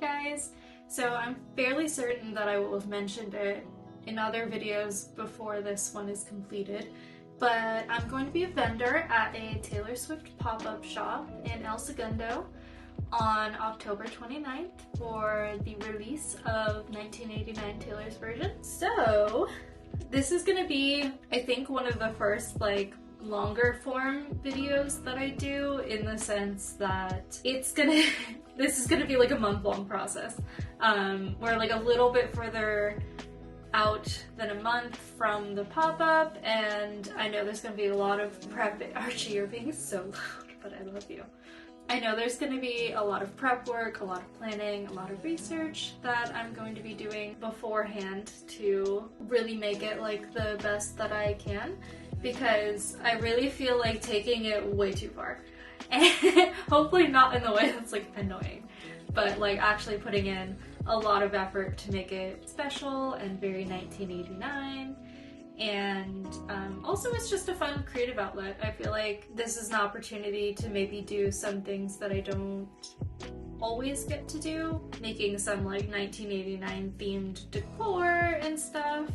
Hey guys! So I'm fairly certain that I will have mentioned it in other videos before this one is completed, but I'm going to be a vendor at a Taylor Swift pop-up shop in El Segundo on October 29th for the release of 1989 Taylor's version. So this is going to be, I think, one of the first longer form videos that I do, in the sense that this is gonna be like a month-long process. We're like a little bit further out than a month from the pop-up, and I know there's gonna be a lot of prep. Archie, you're being so loud, but I love you. I know there's going to be a lot of prep work, a lot of planning, a lot of research that I'm going to be doing beforehand to really make it like the best that I can, because I really feel like taking it way too far. And hopefully not in the way that's like annoying, but like actually putting in a lot of effort to make it special and very 1989. And also it's just a fun creative outlet. I feel like this is an opportunity to maybe do some things that I don't always get to do, making some like 1989 themed decor and stuff.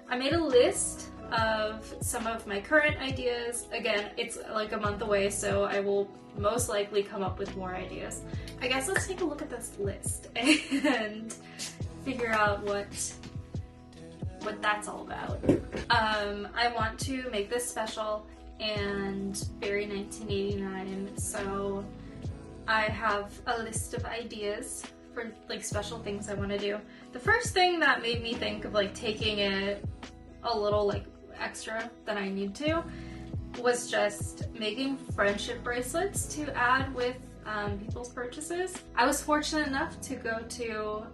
I made a list of some of my current ideas. Again, it's like a month away, so I will most likely come up with more ideas. I guess let's take a look at this list and figure out what that's all about. I want to make this special and very 1989, so I have a list of ideas for like special things I want to do. The first thing that made me think of like taking it a little like extra than I need to was just making friendship bracelets to add with people's purchases. I was fortunate enough to go to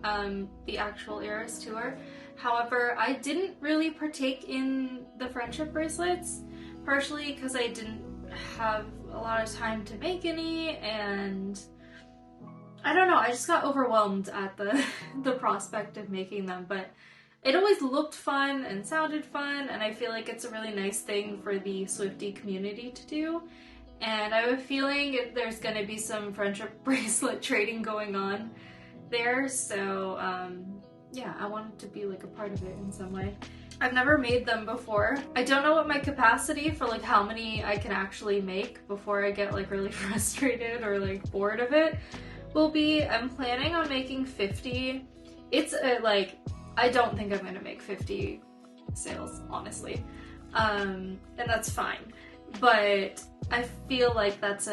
the actual Eras tour. However, I didn't really partake in the friendship bracelets, partially because I didn't have a lot of time to make any, and I don't know, I just got overwhelmed at the prospect of making them, but it always looked fun and sounded fun, and I feel like it's a really nice thing for the Swiftie community to do. And I have a feeling there's going to be some friendship bracelet trading going on there, so yeah, I wanted to be like a part of it in some way. I've never made them before. I don't know what my capacity for like how many I can actually make before I get like really frustrated or like bored of it will be. I'm planning on making 50. It's I don't think I'm gonna make 50 sales, honestly. And that's fine. But I feel like that's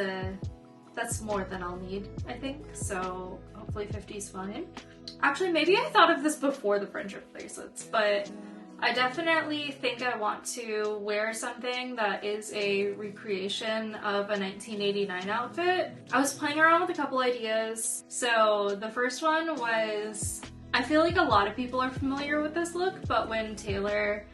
more than I'll need, I think. So hopefully 50 is fine. Actually, maybe I thought of this before the friendship bracelets, but I definitely think I want to wear something that is a recreation of a 1989 outfit. I was playing around with a couple ideas. So the first one was, I feel like a lot of people are familiar with this look, but when Taylor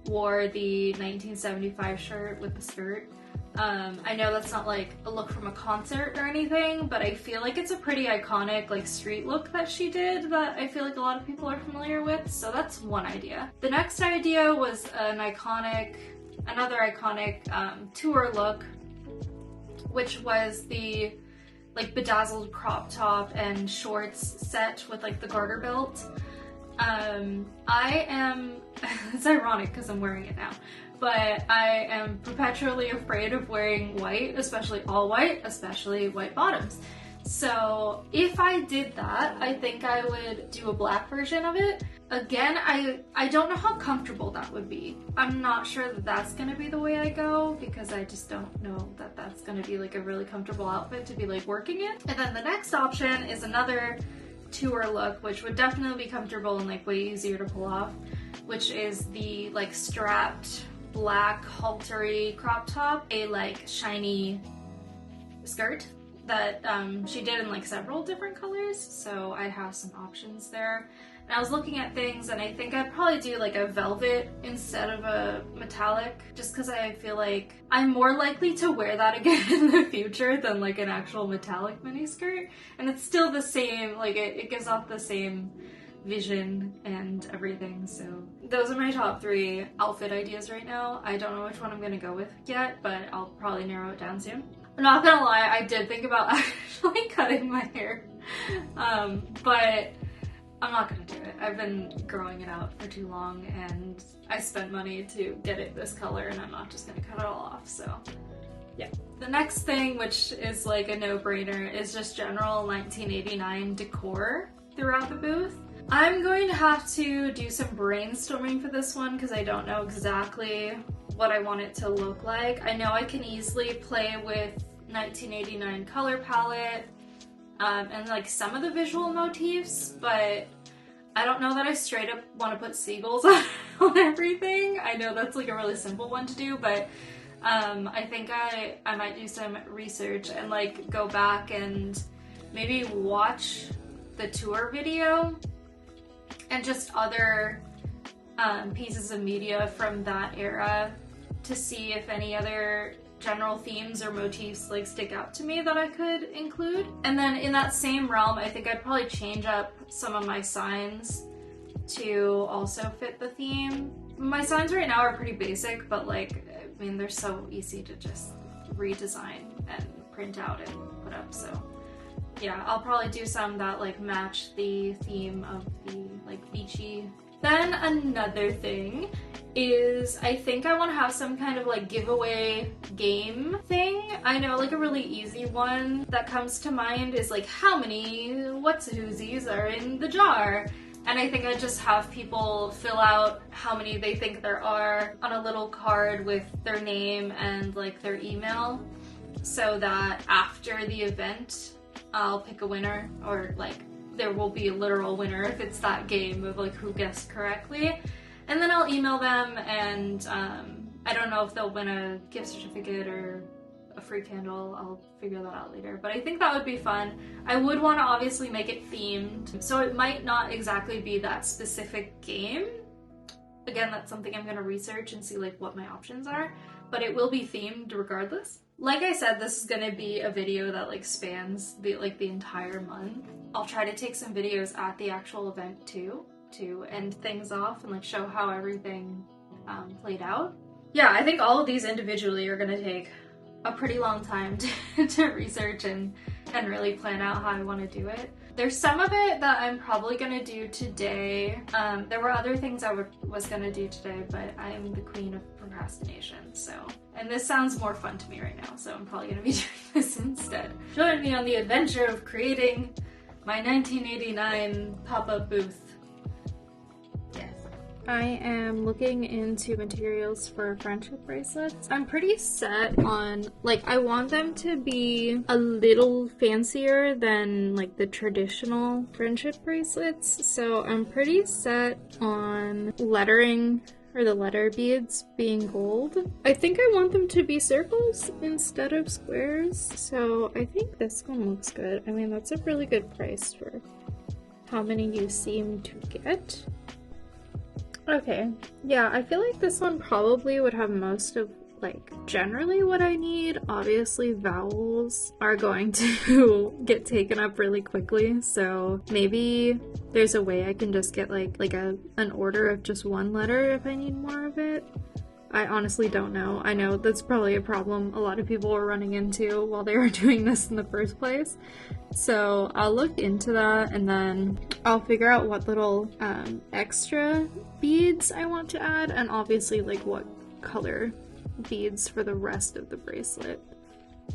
wore the 1975 shirt with the skirt, I know that's not like a look from a concert or anything, but I feel like it's a pretty iconic like street look that she did that I feel like a lot of people are familiar with, so that's one idea. The next idea was another iconic tour look, which was the like bedazzled crop top and shorts set with like the garter belt. It's ironic because I'm wearing it now, but I am perpetually afraid of wearing white, especially all white, especially white bottoms. So if I did that, I think I would do a black version of it. Again, I don't know how comfortable that would be. I'm not sure that that's going to be the way I go, because I just don't know that that's going to be like a really comfortable outfit to be like working in. And then the next option is another tour look, which would definitely be comfortable and like way easier to pull off, which is the like strapped black haltery crop top, a like shiny skirt that she did in like several different colors, so I have some options there. And I was looking at things, and I think I'd probably do like a velvet instead of a metallic, just because I feel like I'm more likely to wear that again in the future than like an actual metallic miniskirt. And it's still the same, like it gives off the same vision and everything. So those are my top 3 outfit ideas right now. I don't know which one I'm gonna go with yet, but I'll probably narrow it down soon. I'm not gonna lie, I did think about actually cutting my hair, but I'm not gonna do it. I've been growing it out for too long and I spent money to get it this color and I'm not just gonna cut it all off, so yeah. The next thing, which is like a no-brainer, is just general 1989 decor throughout the booth. I'm going to have to do some brainstorming for this one because I don't know exactly what I want it to look like. I know I can easily play with 1989 color palette and like some of the visual motifs, but I don't know that I straight up want to put seagulls on everything. I know that's like a really simple one to do, but I think I might do some research and like go back and maybe watch the tour video and just other pieces of media from that era to see if any other general themes or motifs like stick out to me that I could include. And then in that same realm, I think I'd probably change up some of my signs to also fit the theme. My signs right now are pretty basic, but like, I mean, they're so easy to just redesign and print out and put up, so yeah, I'll probably do some that like match the theme of the like beachy. Then another thing is I think I want to have some kind of like giveaway game thing. I know like a really easy one that comes to mind is like how many what's-whoosies are in the jar? And I think I just have people fill out how many they think there are on a little card with their name and like their email, so that after the event I'll pick a winner, or like there will be a literal winner if it's that game of like who guessed correctly. And then I'll email them and I don't know if they'll win a gift certificate or a free candle. I'll figure that out later, but I think that would be fun. I would want to obviously make it themed, so it might not exactly be that specific game. Again, that's something I'm going to research and see like what my options are, but it will be themed regardless. Like I said, this is going to be a video that like spans the entire month. I'll try to take some videos at the actual event too, to end things off and like show how everything played out. Yeah, I think all of these individually are going to take a pretty long time to research and really plan out how I want to do it. There's some of it that I'm probably going to do today. There were other things I was going to do today, but I'm the queen of procrastination, so. And this sounds more fun to me right now, so I'm probably going to be doing this instead. Join me on the adventure of creating my 1989 pop-up booth. I am looking into materials for friendship bracelets. I'm pretty set on, like, I want them to be a little fancier than, like, the traditional friendship bracelets. So I'm pretty set on lettering, or the letter beads, being gold. I think I want them to be circles instead of squares. So I think this one looks good. I mean, that's a really good price for how many you seem to get. Okay, yeah, I feel like this one probably would have most of, like, generally what I need. Obviously, vowels are going to get taken up really quickly, so maybe there's a way I can just get, like an order of just one letter if I need more of it. I honestly don't know. I know that's probably a problem a lot of people are running into while they were doing this in the first place. So I'll look into that and then I'll figure out what little extra beads I want to add, and obviously like what color beads for the rest of the bracelet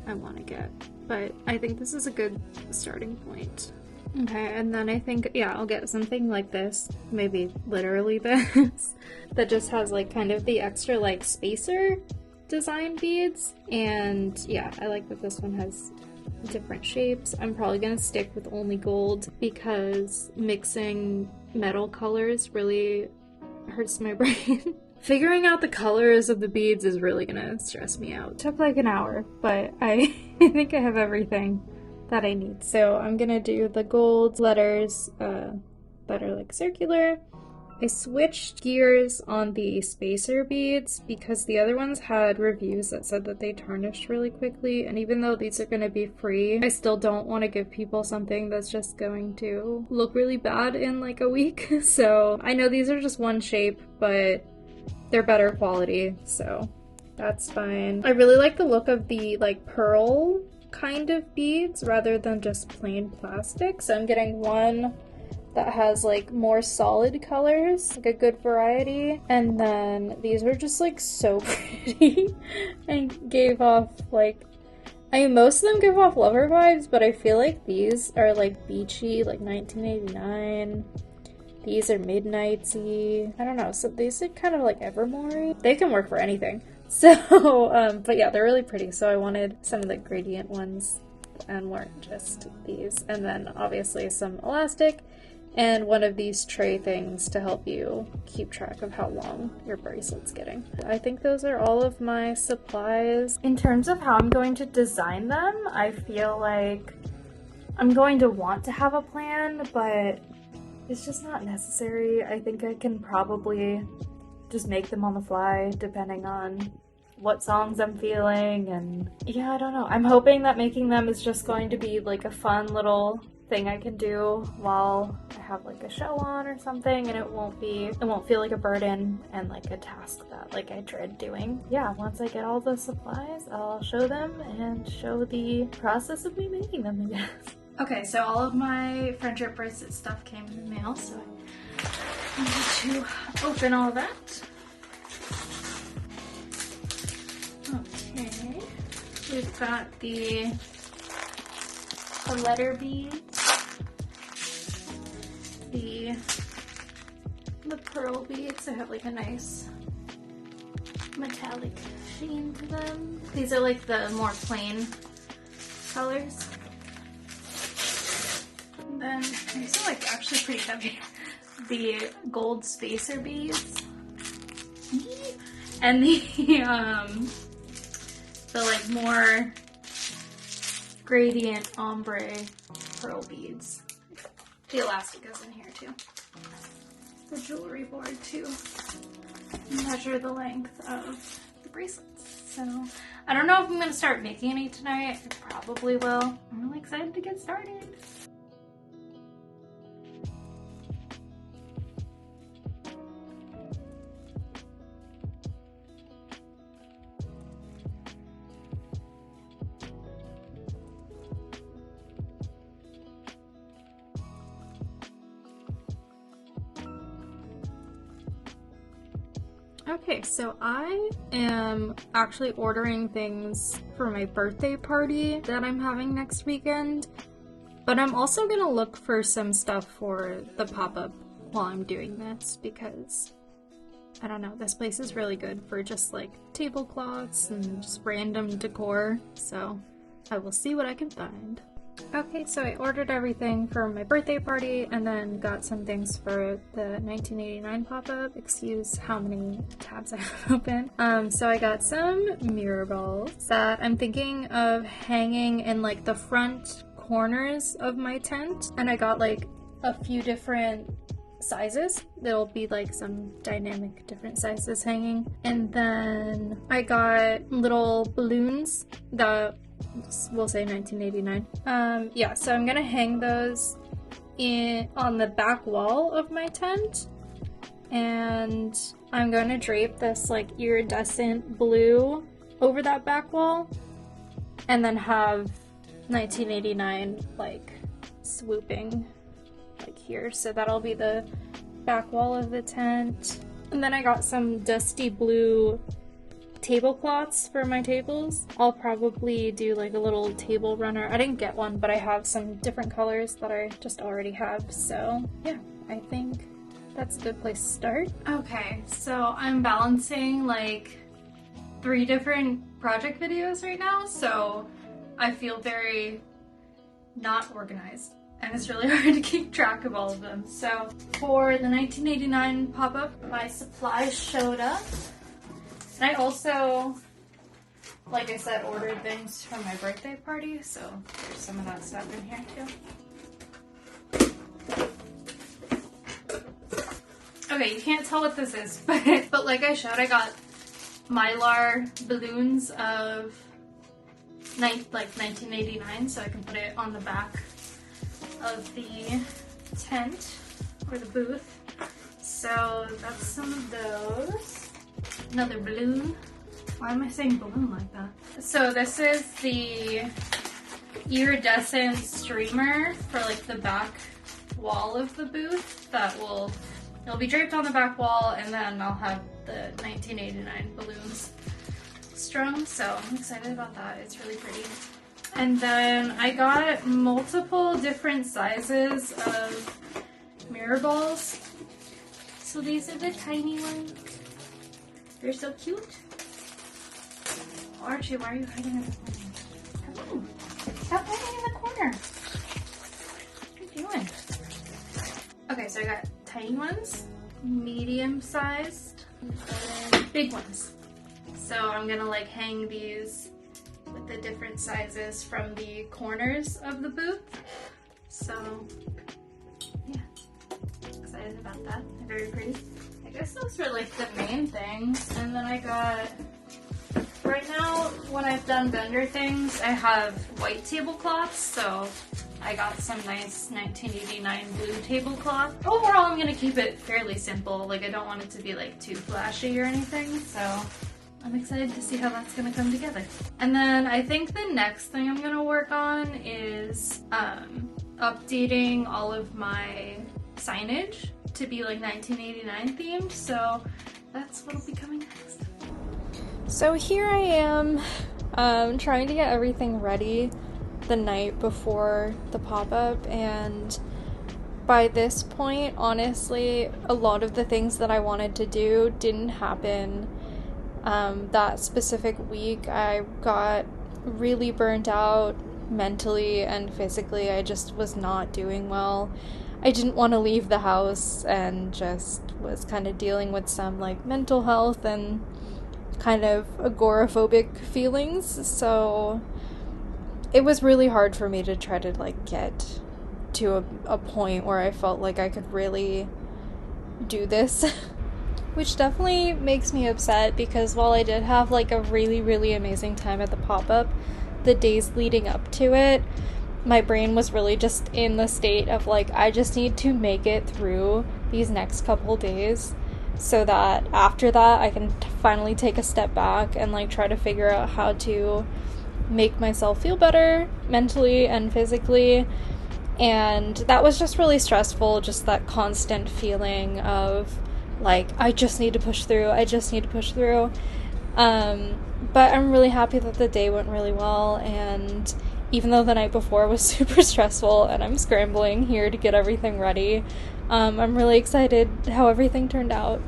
I want to get. But I think this is a good starting point. Okay, and then I think, yeah, I'll get something like this, maybe literally this, that just has like kind of the extra like spacer design beads. And yeah, I like that this one has different shapes. I'm probably gonna stick with only gold because mixing metal colors really hurts my brain. Figuring out the colors of the beads is really gonna stress me out. It took like an hour, but I think I have everything that I need. So I'm gonna do the gold letters that are like circular. I switched gears on the spacer beads because the other ones had reviews that said that they tarnished really quickly, and even though these are gonna be free, I still don't want to give people something that's just going to look really bad in like a week. So I know these are just one shape, but they're better quality, so That's fine. I really like the look of the like pearl kind of beads rather than just plain plastic. So I'm getting one that has like more solid colors, like a good variety. And then these were just like so pretty and gave off like, I mean, most of them give off lover vibes, but I feel like these are like beachy, like 1989. These are midnightsy. I don't know, so these are kind of like evermore-y. They can work for anything. So, but yeah, they're really pretty. So I wanted some of the gradient ones and weren't just these. And then obviously some elastic and one of these tray things to help you keep track of how long your bracelet's getting. I think those are all of my supplies. In terms of how I'm going to design them, I feel like I'm going to want to have a plan, but it's just not necessary. I think I can probably just make them on the fly depending on what songs I'm feeling, and yeah, I don't know. I'm hoping that making them is just going to be like a fun little thing I can do while I have like a show on or something, and it won't feel like a burden and like a task that like I dread doing. Yeah, once I get all the supplies, I'll show them and show the process of me making them, I guess. Okay, so all of my friendship bracelet stuff came in the mail, so I need to open all that. Okay, we've got the letter beads, the pearl beads. They have like a nice metallic sheen to them. These are like the more plain colors. And then these are like actually pretty heavy. The gold spacer beads and the like more gradient ombre pearl beads. The elastic goes in here too. The jewelry board to measure the length of the bracelets. So I don't know if I'm gonna start making any tonight. I probably will. I'm really excited to get started. Okay, so I am actually ordering things for my birthday party that I'm having next weekend, but I'm also gonna look for some stuff for the pop-up while I'm doing this because, I don't know, this place is really good for just like tablecloths and just random decor, so I will see what I can find. Okay, so I ordered everything for my birthday party and then got some things for the 1989 pop-up. Excuse how many tabs I have open. So I got some mirror balls that I'm thinking of hanging in like the front corners of my tent. And I got like a few different sizes. There'll be like some dynamic different sizes hanging. And then I got little balloons that we'll say 1989. Yeah, so I'm gonna hang those on the back wall of my tent, and I'm gonna drape this like iridescent blue over that back wall, and then have 1989 like swooping like here, so that'll be the back wall of the tent. And then I got some dusty blue tablecloths for my tables. I'll probably do like a little table runner. I didn't get one, but I have some different colors that I just already have, so yeah, I think that's a good place to start. Okay, so I'm balancing like 3 different project videos right now, so I feel very not organized, and it's really hard to keep track of all of them. So for the 1989 pop-up, my supplies showed up. And I also, like I said, ordered things for my birthday party, so there's some of that stuff in here too. Okay, you can't tell what this is, but like I showed, I got Mylar balloons of like 1989, so I can put it on the back of the tent or the booth. So that's some of those. Another balloon Why am I saying balloon like that? So this is the iridescent streamer for like the back wall of the booth it'll be draped on the back wall, and then I'll have the 1989 balloons strung, so I'm excited about that. It's really pretty. And then I got multiple different sizes of mirror balls. So these are the tiny ones. They're so cute. Archie, why are you hiding in the corner? Come on. Stop hiding in the corner. What are you doing? Okay, so I got tiny ones, medium-sized, and big ones. So I'm gonna like hang these with the different sizes from the corners of the booth. So yeah, excited about that. They're very pretty. I guess those were like the main things. And then I got, right now when I've done vendor things, I have white tablecloths, so I got some nice 1989 blue tablecloth. Overall, I'm gonna keep it fairly simple. Like, I don't want it to be like too flashy or anything, so I'm excited to see how that's gonna come together. And then I think the next thing I'm gonna work on is updating all of my signage to be like 1989 themed, so that's what'll be coming next. So here I am trying to get everything ready the night before the pop-up, and by this point, honestly, a lot of the things that I wanted to do didn't happen that specific week. I got really burnt out mentally and physically. I just was not doing well. I didn't want to leave the house and just was kind of dealing with some like mental health and kind of agoraphobic feelings, so it was really hard for me to try to like get to a point where I felt like I could really do this. Which definitely makes me upset, because while I did have like a really, really amazing time at the pop-up, the days leading up to it, my brain was really just in the state of like, I just need to make it through these next couple days so that after that I can finally take a step back and like try to figure out how to make myself feel better mentally and physically. And that was just really stressful, just that constant feeling of like, I just need to push through, but I'm really happy that the day went really well. And even though the night before was super stressful and I'm scrambling here to get everything ready, I'm really excited how everything turned out.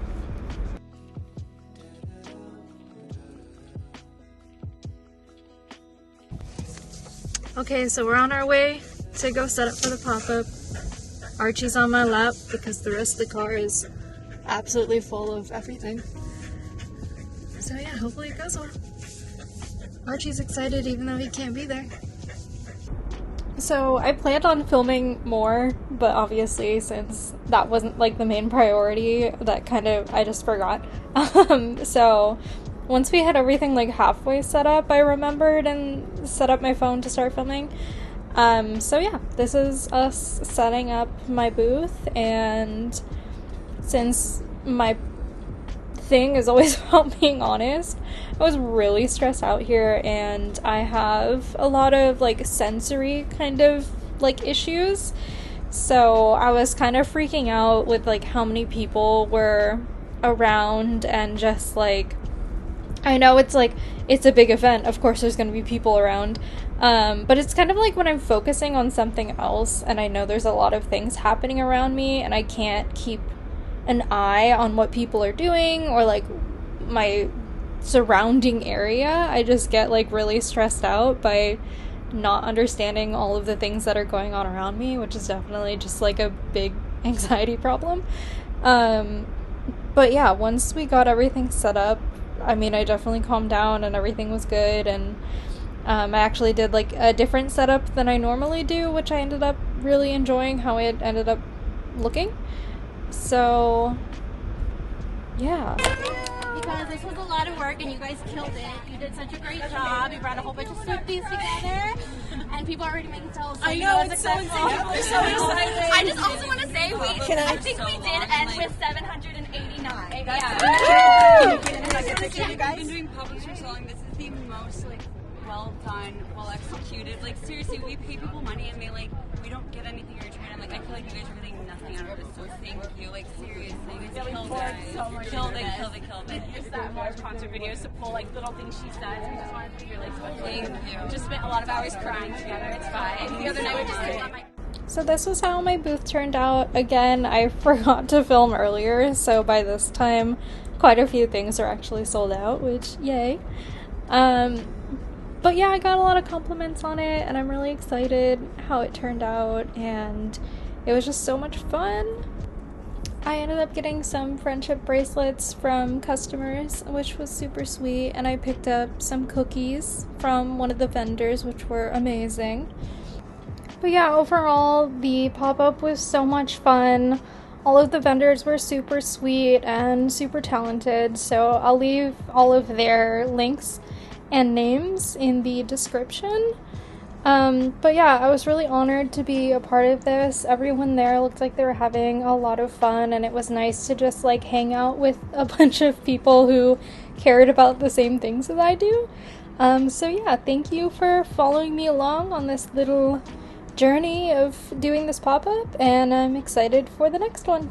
Okay, so we're on our way to go set up for the pop-up. Archie's on my lap because the rest of the car is absolutely full of everything. So yeah, hopefully it goes well. Archie's excited even though he can't be there. So I planned on filming more, but obviously since that wasn't like the main priority, that kind of, I just forgot. So once we had everything like halfway set up, I remembered and set up my phone to start filming. So yeah, this is us setting up my booth, and since my thing is always about being honest, I was really stressed out here, and I have a lot of like sensory kind of like issues, so I was kind of freaking out with like how many people were around, and just like, I know it's like, it's a big event, of course there's going to be people around, but it's kind of like when I'm focusing on something else and I know there's a lot of things happening around me and I can't keep an eye on what people are doing or like my surrounding area, I just get like really stressed out by not understanding all of the things that are going on around me, which is definitely just like a big anxiety problem. But yeah, once we got everything set up, I mean, I definitely calmed down and everything was good, and I actually did like a different setup than I normally do, which I ended up really enjoying how it ended up looking. So yeah. Because this was a lot of work and you guys killed it. You did such a great job. You brought a whole bunch of Swifties together, and people are already making tells. So I know, it's so exciting. I just also want to say, I think we did end with 789. Like, I've been doing pop-ups for so long. This is the most like well done, well executed. Like seriously, we pay people money and we don't get anything in return. And like I feel like you guys are getting nothing out of this. So thank you. Like seriously, you guys killed it. Just that more concert videos to pull like little things she says. We just wanted to be really special. Thank you. We just spent a lot of hours crying together. It's fine. The other night we just sitting on my. So this was how my booth turned out. Again, I forgot to film earlier, so by this time quite a few things are actually sold out, which yay. But yeah, I got a lot of compliments on it, and I'm really excited how it turned out, and it was just so much fun. I ended up getting some friendship bracelets from customers, which was super sweet, and I picked up some cookies from one of the vendors, which were amazing. But yeah, overall, the pop-up was so much fun. All of the vendors were super sweet and super talented, so I'll leave all of their links and names in the description. But yeah, I was really honored to be a part of this. Everyone there looked like they were having a lot of fun, and it was nice to just like hang out with a bunch of people who cared about the same things as I do. So yeah, thank you for following me along on this little journey of doing this pop-up, and I'm excited for the next one.